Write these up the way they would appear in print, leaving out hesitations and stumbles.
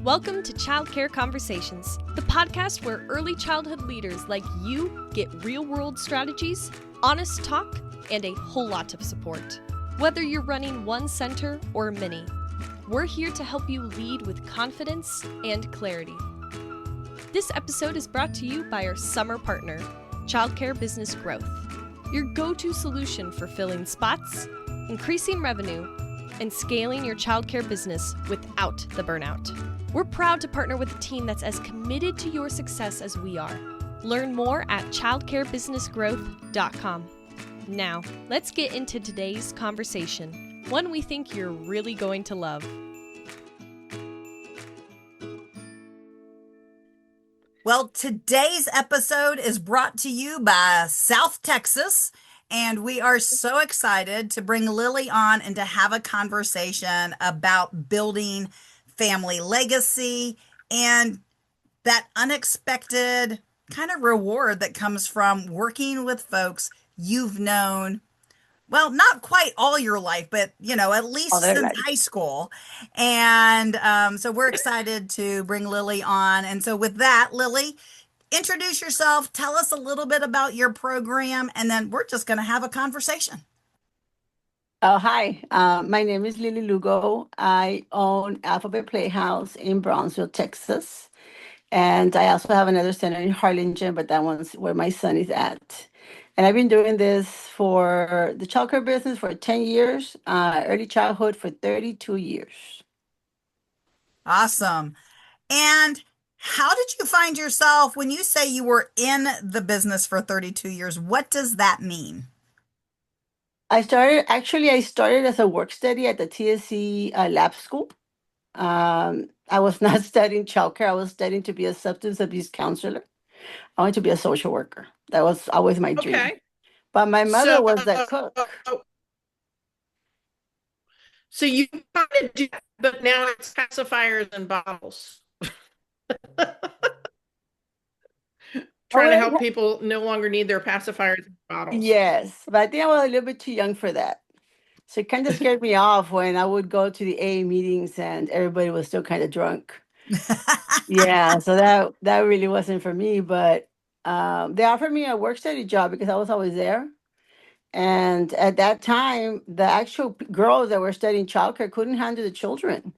Welcome to Childcare Conversations, the podcast where early childhood leaders like you get real-world strategies, honest talk, and a whole lot of support. Whether you're running one center or many, we're here to help you lead with confidence and clarity. This episode is brought to you by our summer partner, Childcare Business Growth, your go-to solution for filling spots, increasing revenue, and scaling your childcare business without the burnout. We're proud to partner with a team that's as committed to your success as we are. Learn more at childcarebusinessgrowth.com. Now, let's get into today's conversation, one we think you're really going to love. Well, today's episode is brought to you by South Texas, and we are so excited to bring Lily on and to have a conversation about building family legacy and that unexpected kind of reward that comes from working with folks you've known, well, not quite all your life, but, at least since high school. And so we're excited to bring Lily on. And so with that, Lily, introduce yourself, tell us a little bit about your program, and then we're just going to have a conversation. Oh, hi. My name is Lily Lugo. I own Alphabet Playhouse in Brownsville, Texas. And I also have another center in Harlingen, but that one's where my son is at. And I've been doing this for the childcare business for 10 years, early childhood for 32 years. Awesome. And how did you find yourself when you say you were in the business for 32 years? What does that mean? I started as a work study at the TSC lab school. I was not studying childcare. I was studying to be a substance abuse counselor. I wanted to be a social worker. That was always my dream. Okay. But my mother was the cook. So you kind of do that, but now it's pacifiers and bottles. Trying to help people no longer need their pacifiers and bottles. Yes, but I think I was a little bit too young for that. So it kind of scared me off when I would go to the AA meetings and everybody was still kind of drunk. Yeah, so that really wasn't for me. But they offered me a work study job because I was always there. And at that time, the actual girls that were studying childcare couldn't handle the children.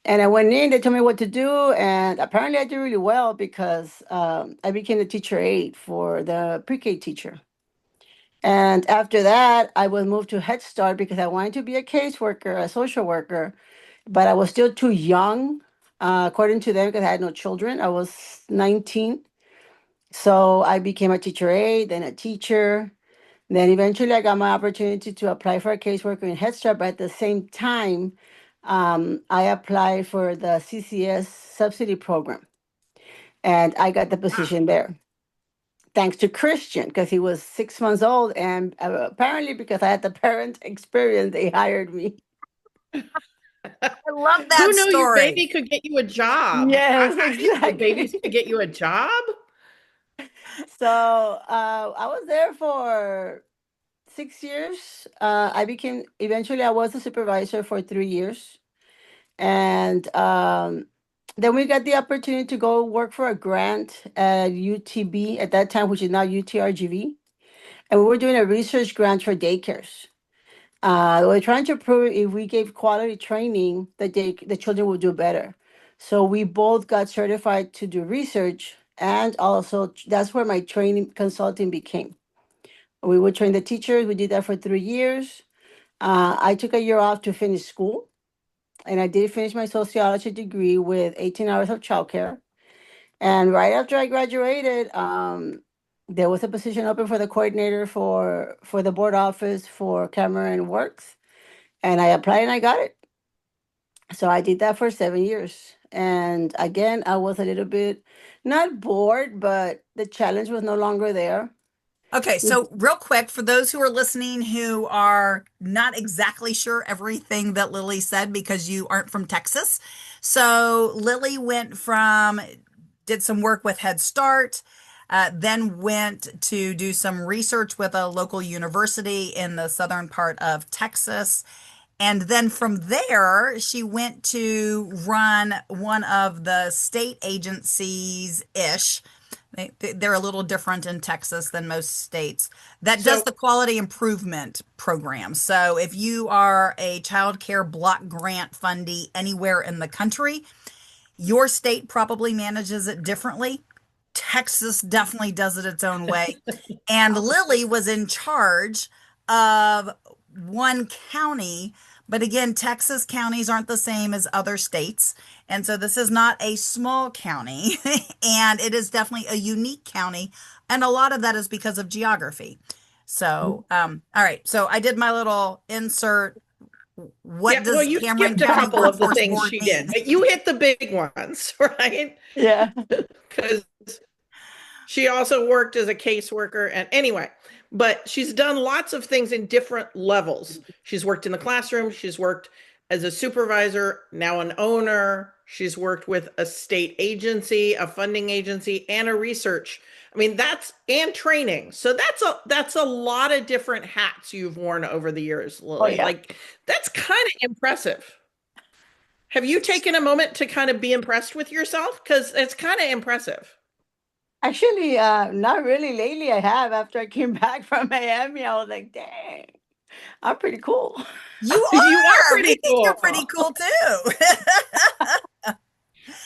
And I went in, they told me what to do, and apparently I did really well because I became the teacher aide for the pre-K teacher. And after that, I was moved to Head Start because I wanted to be a caseworker, a social worker, but I was still too young, according to them, because I had no children. I was 19. So I became a teacher aide, then a teacher. Then eventually I got my opportunity to apply for a caseworker in Head Start, but at the same time, I applied for the CCS subsidy program, and I got the position there. Thanks to Christian, because he was 6 months old, and apparently because I had the parent experience, they hired me. I love that Who knew story. Your baby could get you a job? Yes, exactly. Babies could get you a job? So I was there for 6 years. Eventually I was a supervisor for 3 years. And then we got the opportunity to go work for a grant at UTB at that time, which is now UTRGV. And we were doing a research grant for daycares. We were trying to prove if we gave quality training, the children would do better. So we both got certified to do research, and also that's where my training consulting became. We would train the teachers. We did that for 3 years. I took a year off to finish school, and I did finish my sociology degree with 18 hours of childcare. And right after I graduated, there was a position open for the coordinator for the board office for Cameron Works, and I applied and I got it. So I did that for 7 years. And again, I was a little bit not bored, but the challenge was no longer there. Okay, so real quick, for those who are listening who are not exactly sure everything that Lily said because you aren't from Texas. So Lily did some work with Head Start, then went to do some research with a local university in the southern part of Texas. And then from there, she went to run one of the state agencies ish. They're a little different in Texas than most states that does So, the quality improvement program. So if you are a child care block grant fundee anywhere in the country, your state probably manages it differently. Texas definitely does it its own way. And Lily was in charge of one county. But again, Texas counties aren't the same as other states. And so this is not a small county. And it is definitely a unique county. And a lot of that is because of geography. So, all right. So I did my little insert. What yeah, well, does you Cameron skipped a County couple of the Workforce things Board she mean? did, but you hit the big ones, right? Yeah. Because she also worked as a caseworker. And anyway, but she's done lots of things in different levels. She's worked in the classroom, she's worked as a supervisor, now an owner. She's worked with a state agency, a funding agency, and a research. I mean, that's and training. So that's a lot of different hats you've worn over the years, Oh Lily. yeah. Like that's kind of impressive. Have you taken a moment to kind of be impressed with yourself? Because it's kind of impressive. Actually, not really lately. I have after I came back from Miami, I was like, dang, I'm pretty cool. You You are are. We pretty think you're pretty cool. cool too.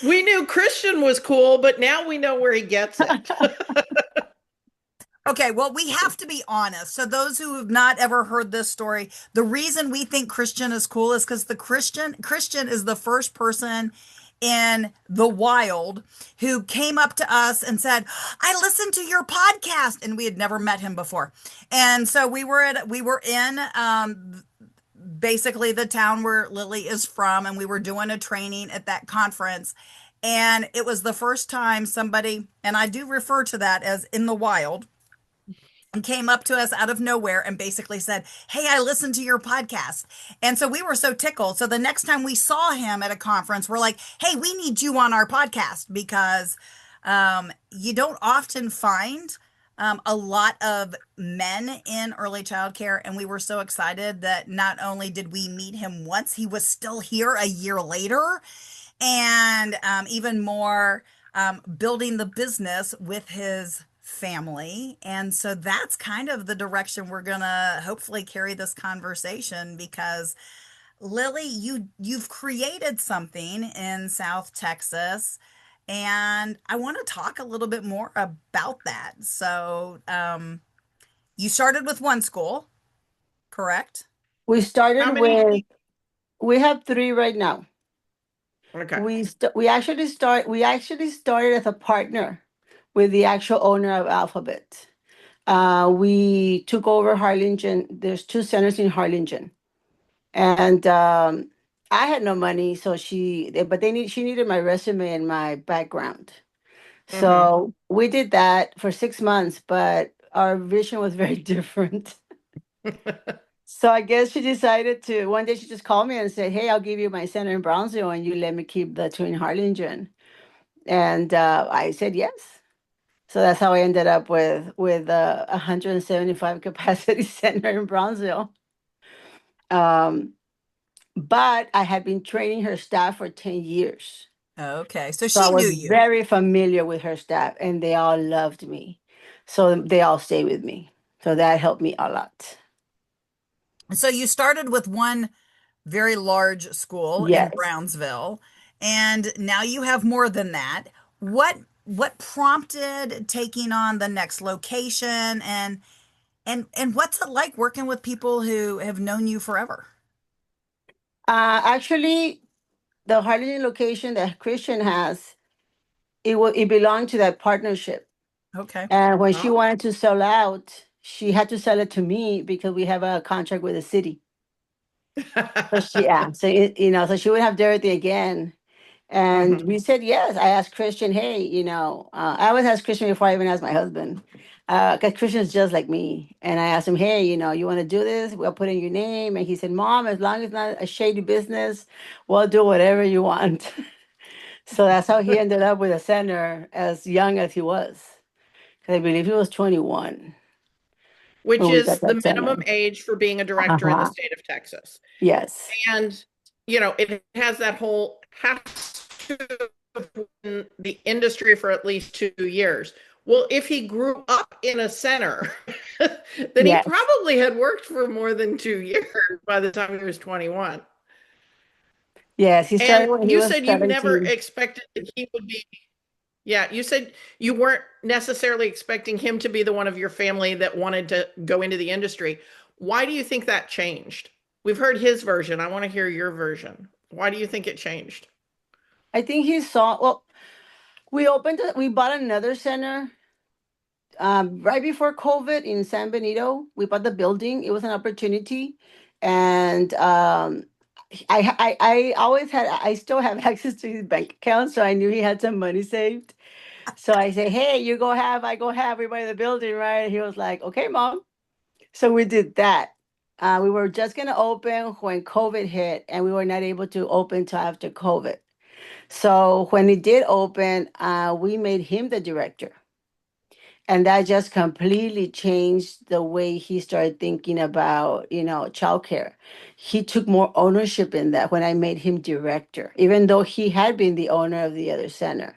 We knew Christian was cool, but now we know where he gets it. Okay, well, we have to be honest. So, those who have not ever heard this story, the reason we think Christian is cool is because the Christian is the first person in the wild who came up to us and said, "I listened to your podcast," and we had never met him before. And so we were in basically the town where Lily is from, and we were doing a training at that conference. And it was the first time somebody, and I do refer to that as in the wild, and came up to us out of nowhere and basically said, "Hey, I listened to your podcast." And so we were so tickled. So the next time we saw him at a conference, we're like, "Hey, we need you on our podcast," because you don't often find a lot of men in early childcare. And we were so excited that not only did we meet him once, he was still here a year later. And even more, building the business with his family. And so that's kind of the direction we're going to hopefully carry this conversation, because Lily, you've created something in South Texas, and I want to talk a little bit more about that. So, you started with one school, correct? We How started many? with, we have three right now. Okay. We actually started as a partner with the actual owner of Alphabet. We took over Harlingen. There's two centers in Harlingen, and I had no money, so she needed my resume and my background. Mm-hmm. So we did that for 6 months, but our vision was very different. So I guess she decided to, one day she just called me and said, "Hey, I'll give you my center in Brownsville and you let me keep the two in Harlingen." And I said yes. So that's how I ended up with a 175 capacity center in Brownsville. Um, but I had been training her staff for 10 years. Okay, so So I she knew was you. very familiar with her staff and they all loved me. So they all stayed with me. So that helped me a lot. So you started with one very large school in Yes. Brownsville, and now you have more than that. What prompted taking on the next location, and what's it like working with people who have known you forever? Actually, the Harlingen location that Christian has, it belonged to that partnership. Okay. And when she Oh. wanted to sell out, she had to sell it to me because we have a contract with the city. So so she would have Dorothy again. And Mhm. we said yes. I asked Christian, "Hey, I always ask Christian before I even ask my husband, because Christian's just like me." And I asked him, "Hey, you want to do this? We'll put in your name." And he said, "Mom, as long as it's not a shady business, we'll do whatever you want." So that's how he ended up with a center as young as he was. Because I believe he was 21. which when we got is the that center. minimum age for being a director in the Uh-huh. state of Texas. Yes. And, it has that whole has to have been in the industry for at least 2 years. Well, if he grew up in a center, then he Yes. probably had worked for more than 2 years by the time he was 21. Yes. He started And when he you was said you never 17. expected that he would be, yeah, you said you weren't necessarily expecting him to be the one of your family that wanted to go into the industry. Why do you think that changed? We've heard his version. I want to hear your version. Why do you think it changed? I think he saw, well, we bought another center right before COVID in San Benito. We bought the building. It was an opportunity. And I still have access to his bank account. So I knew he had some money saved. So I said, hey, I go have everybody in the building, right? He was like, okay, mom. So we did that. We were just going to open when COVID hit, and we were not able to open till after COVID. So when it did open, we made him the director. And that just completely changed the way he started thinking about, childcare. He took more ownership in that when I made him director, even though he had been the owner of the other center.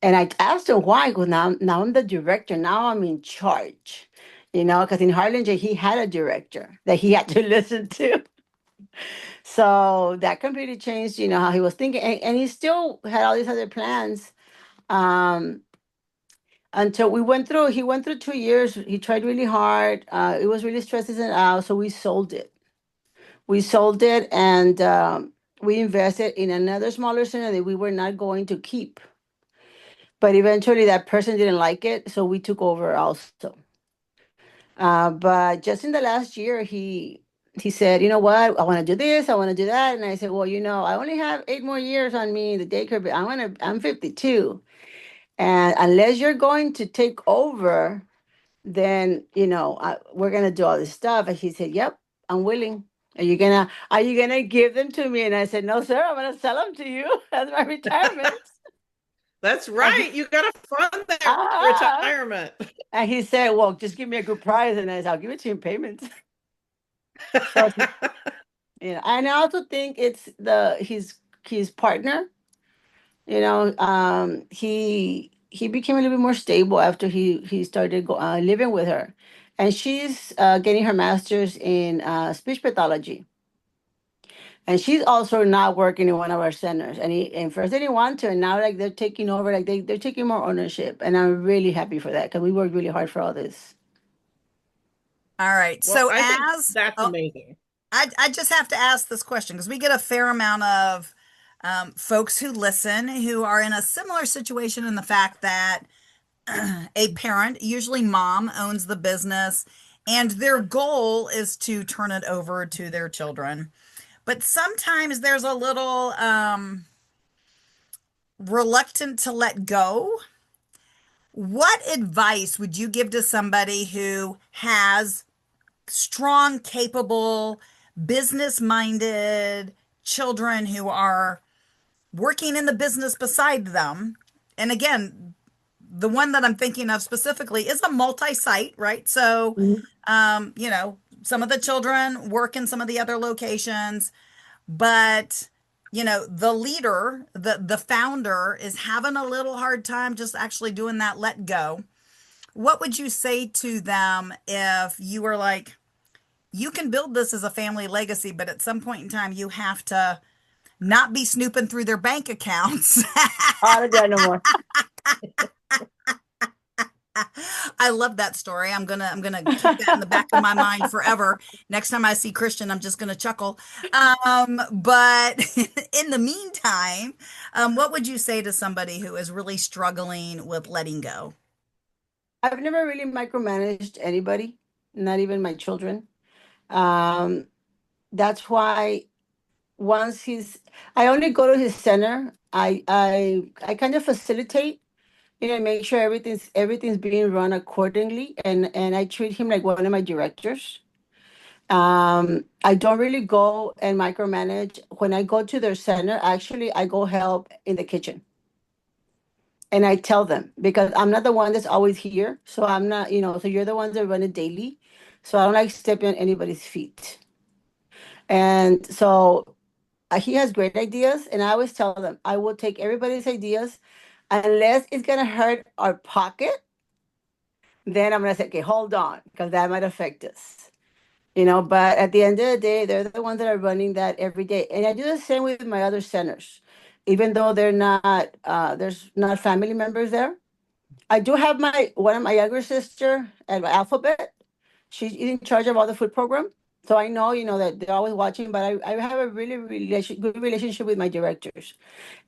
And I asked him why, because now I'm the director. Now I'm in charge, because in Harlingen, he had a director that he had to listen to. So that completely changed, how he was thinking. And he still had all these other plans. Um, until he went through 2 years. He tried really hard. It was really stressing him out. So we sold it. And we invested in another smaller center that we were not going to keep. But eventually that person didn't like it. So we took over also. But just in the last year, he said, you know what, I want to do this, I want to do that. And I said, well, I only have 8 more years on me in the daycare, but I'm 52. And unless you're going to take over, then we're gonna do all this stuff. And he said, yep, I'm willing. Are you gonna give them to me? And I said, no, sir, I'm gonna sell them to you as my retirement. That's And right. You got to fund that ah, retirement. and he said, well, just give me a good price, and I said, I'll give it to you in payments. So and I also think it's the his partner. He became a little bit more stable after he started living with her, and she's getting her master's in speech pathology, and she's also not working in one of our centers. And first they didn't want to, and now like they're taking over, like they're taking more ownership, and I'm really happy for that because we worked really hard for all this. All right. Well, So I think that's oh, amazing. I just have to ask this question because we get a fair amount of folks who listen who are in a similar situation in the fact that a parent, usually mom, owns the business and their goal is to turn it over to their children. But sometimes there's a little reluctant to let go. What advice would you give to somebody who has strong, capable, business minded children who are working in the business beside them? And again, the one that I'm thinking of specifically is a multi-site, right? So, Mhm. some of the children work in some of the other locations, but the leader, the founder is having a little hard time just actually doing that let go. What would you say to them if you were like, you can build this as a family legacy, but at some point in time, you have to not be snooping through their bank accounts. I don't do that no more. I love that story. I'm gonna keep that in the back of my mind forever. Next time I see Christian, I'm just gonna chuckle. But in the meantime, what would you say to somebody who is really struggling with letting go? I've never really micromanaged anybody, not even my children. Um, that's why once I only go to his center. I kind of facilitate, make sure everything's being run accordingly, and I treat him like one of my directors. I don't really go and micromanage. When I go to their center, actually, I go help in the kitchen. And I tell them because I'm not the one that's always here. So I'm not, so you're the ones that run it daily. So I don't like stepping on anybody's feet. And so he has great ideas. And I always tell them, I will take everybody's ideas unless it's going to hurt our pocket. Then I'm going to say, okay, hold on, because that might affect us. But at the end of the day, they're the ones that are running that every day. And I do the same with my other centers. Even though there's not family members there. I do have one of my younger sister at Alphabet. She's in charge of all the food program. So I know, that they're always watching, but I have a really good relationship with my directors.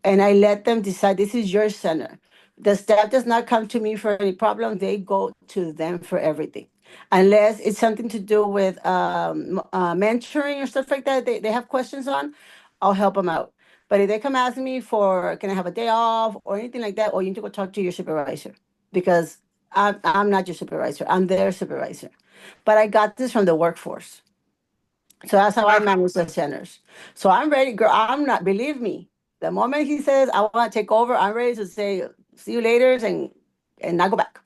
And I let them decide this is your center. The staff does not come to me for any problem. They go to them for everything. Unless it's something to do with mentoring or stuff like that, they have questions on, I'll help them out. But if they come ask me for, can I have a day off or anything like that, or you need to go talk to your supervisor because I'm not your supervisor. I'm their supervisor. But I got this from the workforce. So that's how I manage the centers. So I'm ready, girl. I'm not, believe me, the moment he says, I want to take over, I'm ready to say, see you later and not go back.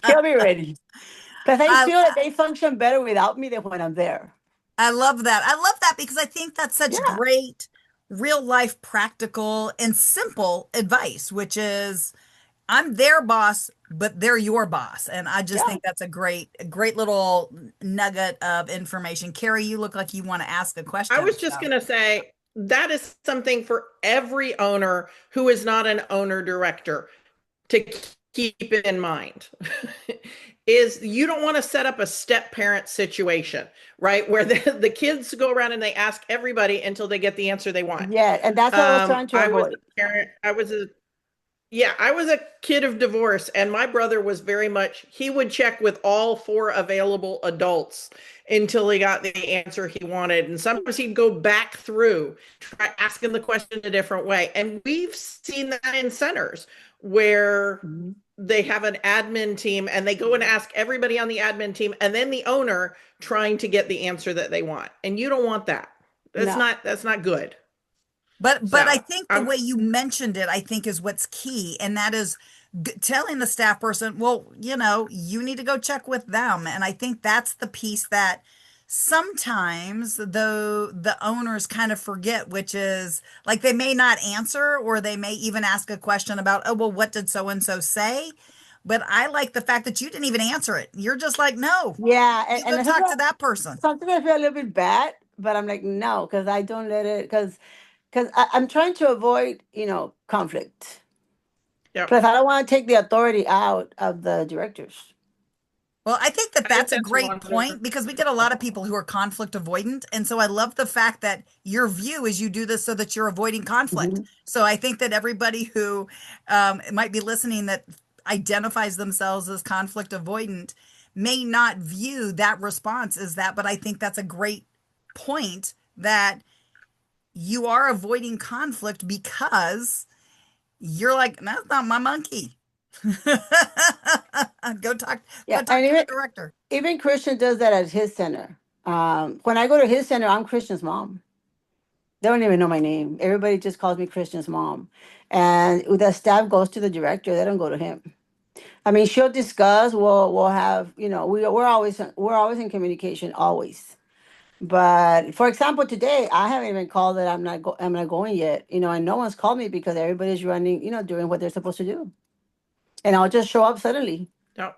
He'll be ready. Because I I feel that they function better without me than when I'm there. I love that. I love that because I think that's such Yeah. great real life practical and simple advice, which is I'm their boss, but they're your boss. And I just Yeah. think that's a great little nugget of information. Carrie, you look like you want to ask a I question. was just going to say that is something for every owner who is not an owner director to keep in mind. Is you don't want to set up a step parent situation, right? Where the kids go around and they ask everybody until they get the answer they want. Yeah. And that's what I was trying to I was avoid. a parent. I was a kid of divorce, and my brother was very much, he would check with all four available adults until he got the answer he wanted. And sometimes he'd go back through, try asking the question a different way. And we've seen that in centers where Mhm. they have an admin team and they go and ask everybody on the admin team and then the owner trying to get the answer that they want. And you don't want that. No. That's not good. But I So think the way you mentioned it, I think is what's key, and that is telling the staff person, well, you need to go check with them. And I think that's the piece that sometimes the owners kind of forget, which is like they may not answer or they may even ask a question about, oh, well, what did so and so say? But I like the fact that you didn't even answer it. You're just like, no, Yeah. you And go that's talk to that person. something I feel a little bit bad, but I'm like, no, because I don't let it, because I'm trying to avoid, conflict. Yep. Plus, I don't want to take the authority out of the directors. Well, I think that I think that's a that's great wonderful. point because we get a lot of people who are conflict avoidant. And so I love the fact that your view is you do this so that you're avoiding conflict. Mhm. So I think that everybody who might be listening that identifies themselves as conflict avoidant may not view that response as that. But I think that's a great point that you are avoiding conflict because you're like, that's not my monkey. Go talk, go Yeah, talk and to the director. even Christian does that at his center. When I go to his center, I'm Christian's mom. They don't even know my name. Everybody just calls me Christian's mom. And the staff goes to the director. They don't go to him. I mean, she'll discuss. We'll have, we're always in communication, always. But for example, today I haven't even called that I'm not going yet. And no one's called me because everybody's running, doing what they're supposed to do. And I'll just show up suddenly. Yep.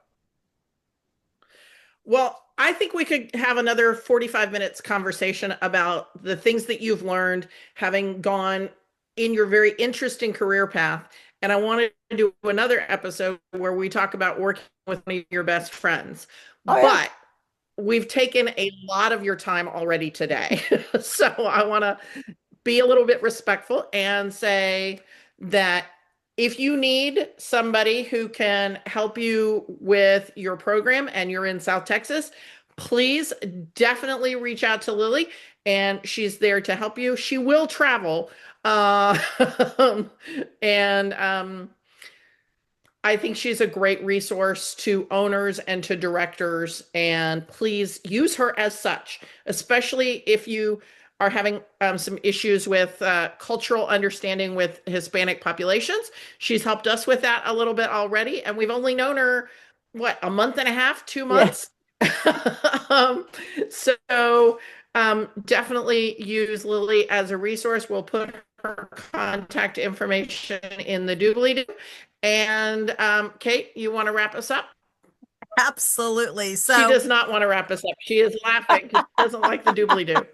Well, I think we could have another 45 minutes conversation about the things that you've learned having gone in your very interesting career path. And I wanted to do another episode where we talk about working with one of your best friends. Oh yeah. But we've taken a lot of your time already today. So I want to be a little bit respectful and say that if you need somebody who can help you with your program and you're in South Texas, please definitely reach out to Lily and she's there to help you. She will travel. Uh, and I think she's a great resource to owners and to directors. And please use her as such, especially if you are having some issues with cultural understanding with Hispanic populations. She's helped us with that a little bit already, and we've only known her, what, a month and a half, 2 Yeah. months? So definitely use Lily as a resource. We'll put her contact information in the doobly-doo. And Kate, you want to wrap us up? Absolutely. She So does not want to wrap us up. She is laughing because she doesn't like the doobly-doo.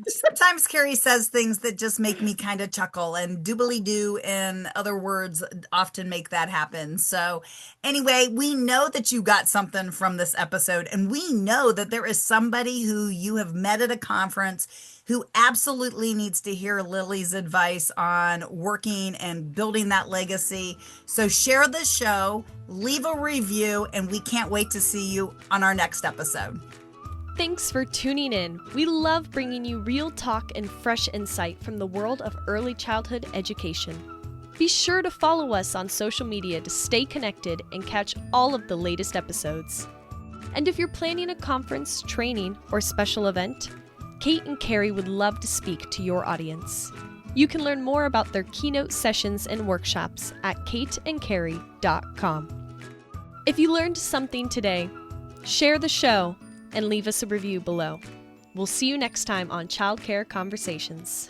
sometimes Carrie says things that just make me kind of chuckle, and doobly doo and other words often make that happen. So, anyway, we know that you got something from this episode, and we know that there is somebody who you have met at a conference who absolutely needs to hear Lily's advice on working and building that legacy. So, share the show, leave a review, and we can't wait to see you on our next episode. Thanks for tuning in. We love bringing you real talk and fresh insight from the world of early childhood education. Be sure to follow us on social media to stay connected and catch all of the latest episodes. And if you're planning a conference, training, or special event, Kate and Carrie would love to speak to your audience. You can learn more about their keynote sessions and workshops at kateandcarrie.com. If you learned something today, share the show and leave us a review below. We'll see you next time on Childcare Conversations.